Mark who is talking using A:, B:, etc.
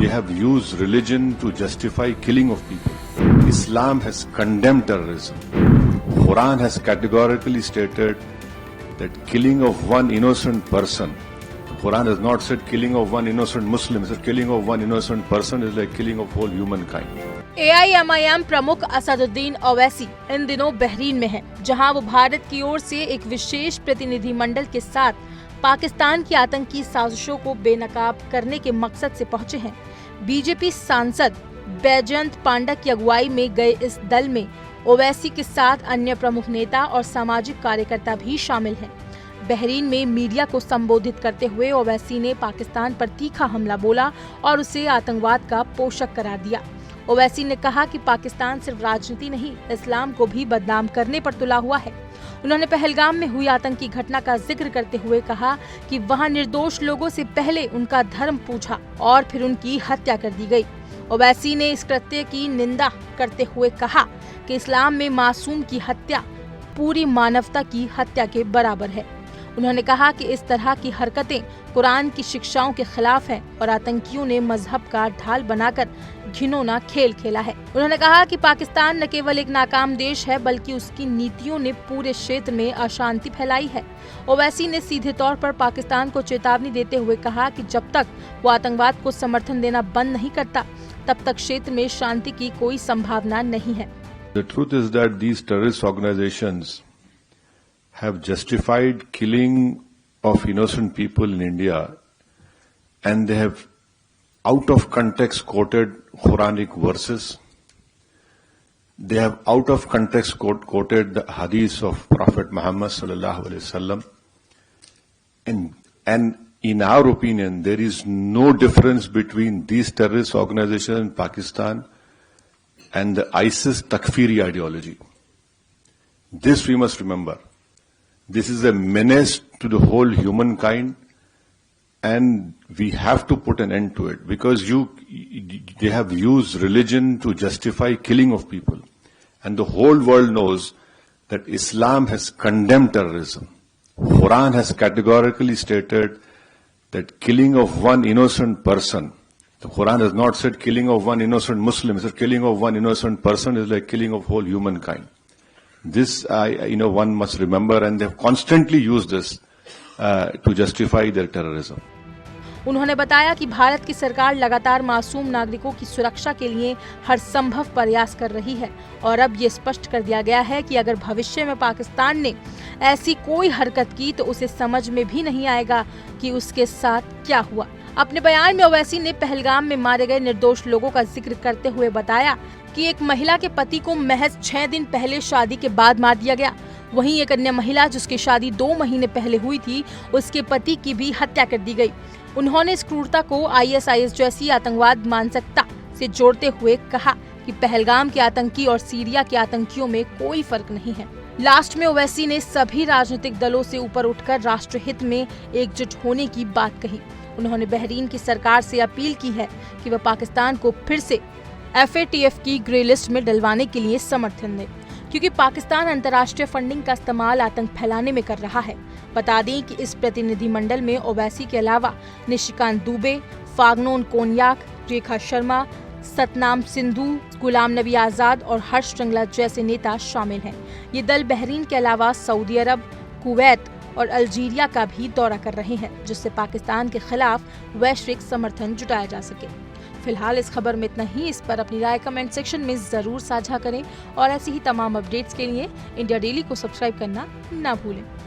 A: have used religion to justify killing of people. Islam has condemned terrorism. Quran has categorically stated that killing of one innocent person, Quran has not said killing of one innocent Muslim, it said killing of one innocent person is like killing of whole humankind.
B: AIMIM प्रमुख असदुद्दीन ओवैसी इन दिनों Bahrain में हैं, जहां वो भारत की ओर से एक विशेष प्रतिनिधिमंडल के साथ पाकिस्तान की आतंकी साजिशों को बेनकाब करने के मकसद से पहुंचे हैं। बीजेपी सांसद बैजयंत पांडा की अगुवाई में गए इस दल में ओवैसी के साथ अन्य प्रमुख नेता और सामाजिक कार्यकर्ता भी शामिल हैं। बहरीन में मीडिया को संबोधित करते हुए ओवैसी ने पाकिस्तान पर तीखा हमला बोला और उसे आतंकवाद का पोषक करार दिया। ओवैसी ने कहा कि पाकिस्तान सिर्फ राजनीति नहीं, इस्लाम को भी बदनाम करने पर तुला हुआ है। उन्होंने पहलगाम में हुई आतंकी घटना का जिक्र करते हुए कहा कि वहां निर्दोष लोगों से पहले उनका धर्म पूछा और फिर उनकी हत्या कर दी गई। ओवैसी ने इस कृत्य की निंदा करते हुए कहा कि इस्लाम में मासूम की हत्या पूरी मानवता की हत्या के बराबर है। उन्होंने कहा कि इस तरह की हरकतें कुरान की शिक्षाओं के खिलाफ हैं और आतंकियों ने मजहब का ढाल बनाकर घिनौना खेल खेला है। उन्होंने कहा कि पाकिस्तान न केवल एक नाकाम देश है बल्कि उसकी नीतियों ने पूरे क्षेत्र में अशांति फैलाई है। ओवैसी ने सीधे तौर पर पाकिस्तान को चेतावनी देते हुए कहा कि जब तक वो आतंकवाद को समर्थन देना बंद नहीं करता तब तक क्षेत्र में शांति की कोई संभावना नहीं है।
A: The truth is that these terrorist organizations have justified killing of innocent people in India, and they have out of context quoted Quranic verses. They have out of context quoted the hadith of Prophet Muhammad sallallahu alaihi wasallam. And in our opinion, there is no difference between these terrorist organizations in Pakistan and the ISIS Takfiri ideology. This we must remember. This is a menace to the whole humankind, and we have to put an end to it because they have used religion to justify killing of people, and the whole world knows that Islam has condemned terrorism. Quran has categorically stated that killing of one innocent person, the Quran has not said killing of one innocent Muslim, it said killing of one innocent person is like killing of whole humankind. This, one must remember, and they have constantly used this to justify their terrorism.
B: उन्होंने बताया कि भारत की सरकार लगातार मासूम नागरिकों की सुरक्षा के लिए हर संभव प्रयास कर रही है और अब ये स्पष्ट कर दिया गया है कि अगर भविष्य में पाकिस्तान ने ऐसी कोई हरकत की तो उसे समझ में भी नहीं आएगा कि उसके साथ क्या हुआ। अपने बयान में ओवैसी ने पहलगाम में मारे गए निर्दोष लोगों का जिक्र करते हुए बताया कि एक महिला के पति को महज 6 दिन पहले शादी के बाद मार दिया गया। वहीं एक अन्य महिला जिसकी शादी 2 महीने पहले हुई थी, उसके पति की भी हत्या कर दी गई। उन्होंने इस क्रूरता को ISIS जैसी आतंकवाद मानसिकता से जोड़ते हुए कहा कि पहलगाम के आतंकी और सीरिया के आतंकियों में कोई फर्क नहीं है। लास्ट में ओवैसी ने सभी राजनीतिक दलों से ऊपर उठकर राष्ट्रहित में एकजुट होने की बात कही। उन्होंने बहरीन की सरकार से अपील की है कि वह पाकिस्तान को फिर से FATF की ग्रे लिस्ट में डलवाने के लिए समर्थन दे, क्योंकि पाकिस्तान अंतर्राष्ट्रीय फंडिंग का इस्तेमाल आतंक फैलाने में कर रहा है। बता दें कि इस प्रतिनिधिमंडल में ओवैसी के अलावा निशिकांत दुबे, फागनोन कोन्याक, रेखा शर्मा, सतनाम सिंधु, गुलाम नबी आजाद और हर्ष श्रृंगला जैसे नेता शामिल हैं। ये दल बहरीन के अलावा सऊदी अरब, कुवैत और अल्जीरिया का भी दौरा कर रहे हैं, जिससे पाकिस्तान के खिलाफ वैश्विक समर्थन जुटाया जा सके। फिलहाल इस खबर में इतना ही। इस पर अपनी राय कमेंट सेक्शन में जरूर साझा करें और ऐसी ही तमाम अपडेट्स के लिए इंडिया डेली को सब्सक्राइब करना ना भूलें।